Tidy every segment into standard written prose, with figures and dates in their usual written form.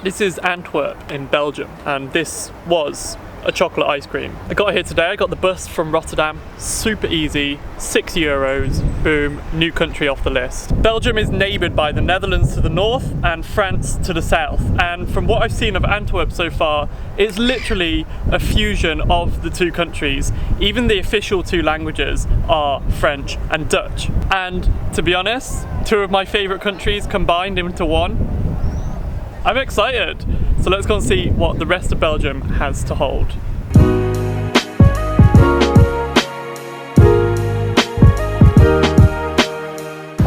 This is Antwerp in Belgium, and this was a chocolate ice cream. I got here today, I got the bus from Rotterdam, super easy, €6, boom, new country off the list. Belgium is neighboured by the Netherlands to the north and France to the south, and from what I've seen of Antwerp so far, it's literally a fusion of the two countries. Even the official two languages are French and Dutch. And to be honest, two of my favourite countries combined into one. I'm excited! So let's go and see what the rest of Belgium has to hold.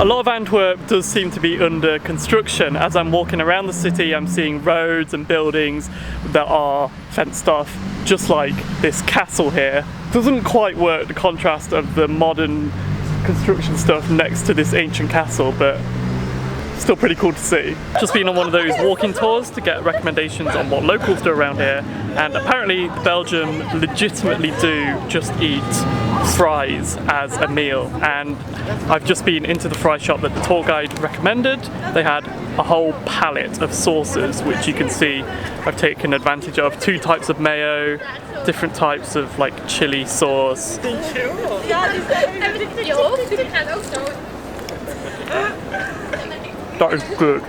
A lot of Antwerp does seem to be under construction. As I'm walking around the city, I'm seeing roads and buildings that are fenced off, just like this castle here. Doesn't quite work, the contrast of the modern construction stuff next to this ancient castle, but still pretty cool to see. Just been on one of those walking tours to get recommendations on what locals do around here, and apparently Belgium legitimately do just eat fries as a meal, and I've just been into the fry shop that the tour guide recommended. They had a whole palette of sauces, which you can see I've taken advantage of. 2 types of mayo, different types of like chili sauce. That is good.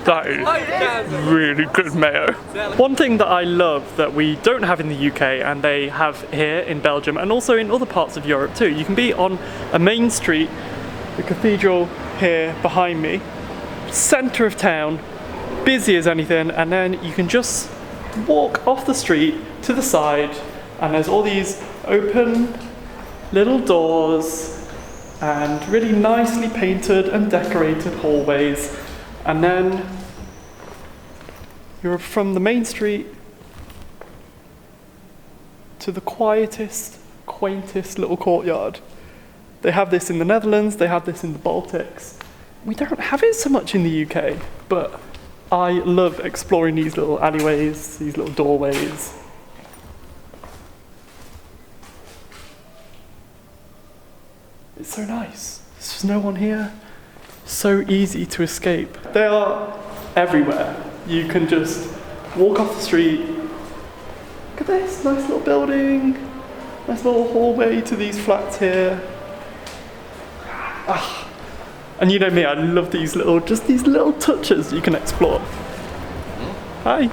That is really good mayo. One thing that I love that we don't have in the UK and they have here in Belgium and also in other parts of Europe too, you can be on a main street, the cathedral here behind me, centre of town, busy as anything, and then you can just walk off the street to the side and there's all these open little doors and really nicely painted and decorated hallways, and then you're from the main street to the quietest, quaintest little courtyard. They have this in the Netherlands, they have this in the Baltics. We don't have it so much in the UK, but I love exploring these little alleyways, these little doorways. It's so nice. There's just no one here. So easy to escape. They are everywhere. You can just walk off the street. Look at this nice little building. Nice little hallway to these flats here. Ah. And you know me, I love these little touches you can explore. Hi.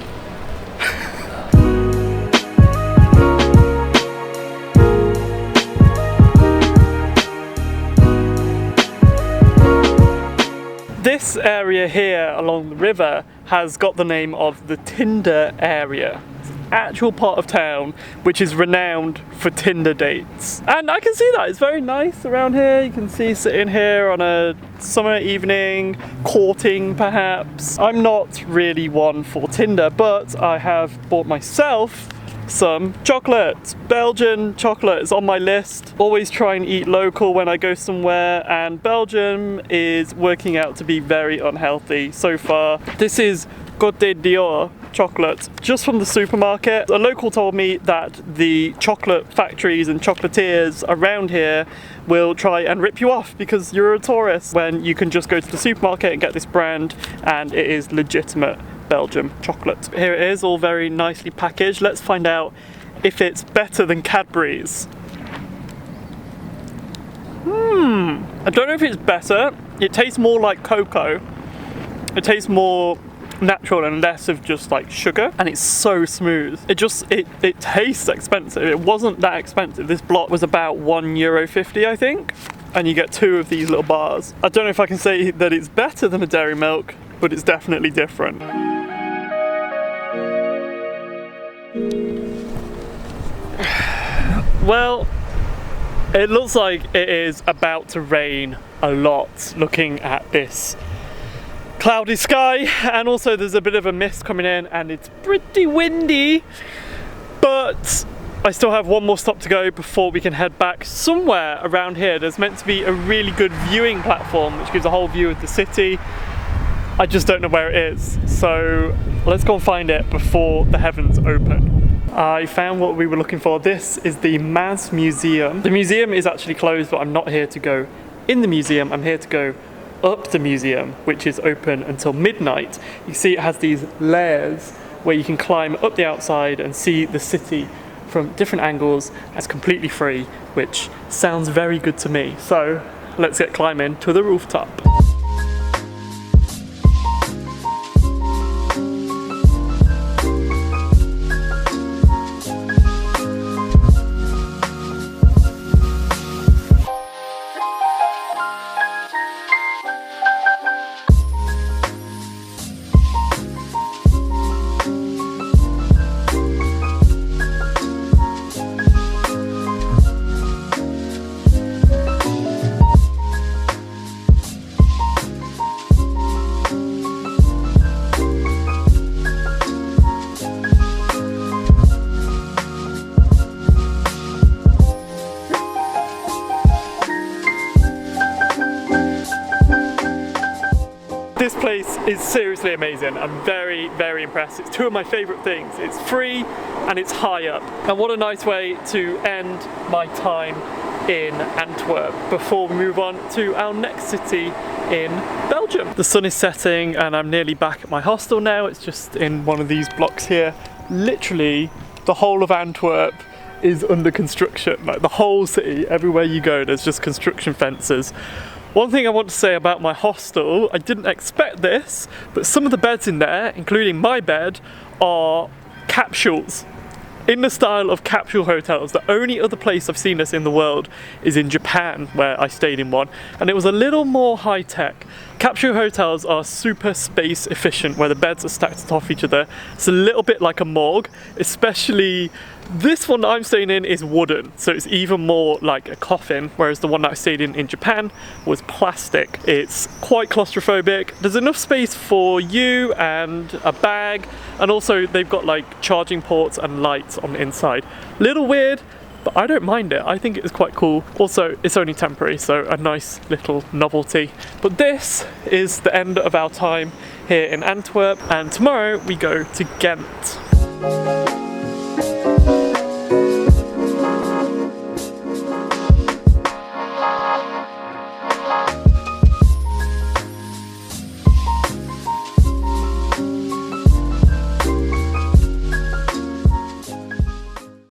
This area here along the river has got the name of the Tinder area. It's an actual part of town which is renowned for Tinder dates. And I can see that, it's very nice around here. You can see sitting here on a summer evening, courting perhaps. I'm not really one for Tinder, but I have bought myself some chocolate. Belgian chocolate is on my list. Always try and eat local when I go somewhere, and Belgium is working out to be very unhealthy so far. This is Côte d'Or chocolate, just from the supermarket. A local told me that the chocolate factories and chocolatiers around here will try and rip you off because you're a tourist, when you can just go to the supermarket and get this brand and it is legitimate Belgium chocolate. Here it is, all very nicely packaged. Let's find out if it's better than Cadbury's. I don't know if it's better. It tastes more like cocoa. It tastes more natural and less of just like sugar, and it's so smooth. It tastes expensive. It wasn't that expensive. This block was about €1.50 I think, and you get 2 of these little bars. I don't know if I can say that it's better than a dairy milk, but it's definitely different. Well, it looks like it is about to rain a lot looking at this cloudy sky, and also there's a bit of a mist coming in and it's pretty windy, but I still have one more stop to go before we can head back. Somewhere around here there's meant to be a really good viewing platform which gives a whole view of the city. I just don't know where it is, so let's go and find it before the heavens open. I found what we were looking for. This is the Maas Museum. The museum is actually closed, but I'm not here to go in the museum. I'm here to go up the museum, which is open until midnight. You see it has these layers where you can climb up the outside and see the city from different angles as completely free, which sounds very good to me. So let's get climbing to the rooftop. This place is seriously amazing. I'm very, very impressed. It's two of my favourite things. It's free and it's high up. And what a nice way to end my time in Antwerp before we move on to our next city in Belgium. The sun is setting and I'm nearly back at my hostel now. It's just in one of these blocks here. Literally the whole of Antwerp is under construction. Like the whole city, everywhere you go, there's just construction fences. One thing I want to say about my hostel, I didn't expect this, but some of the beds in there, including my bed, are capsules. In the style of capsule hotels. The only other place I've seen this in the world is in Japan, where I stayed in one, and it was a little more high-tech. Capsule hotels are super space efficient, where the beds are stacked on top of each other. It's a little bit like a morgue, especially this one that I'm staying in is wooden, so it's even more like a coffin, whereas the one that I stayed in Japan was plastic. It's quite claustrophobic. There's enough space for you and a bag, and also they've got like charging ports and lights on the inside. Little weird, but I don't mind it. I think it's quite cool. Also, it's only temporary, so a nice little novelty. But this is the end of our time here in Antwerp, and tomorrow we go to Ghent.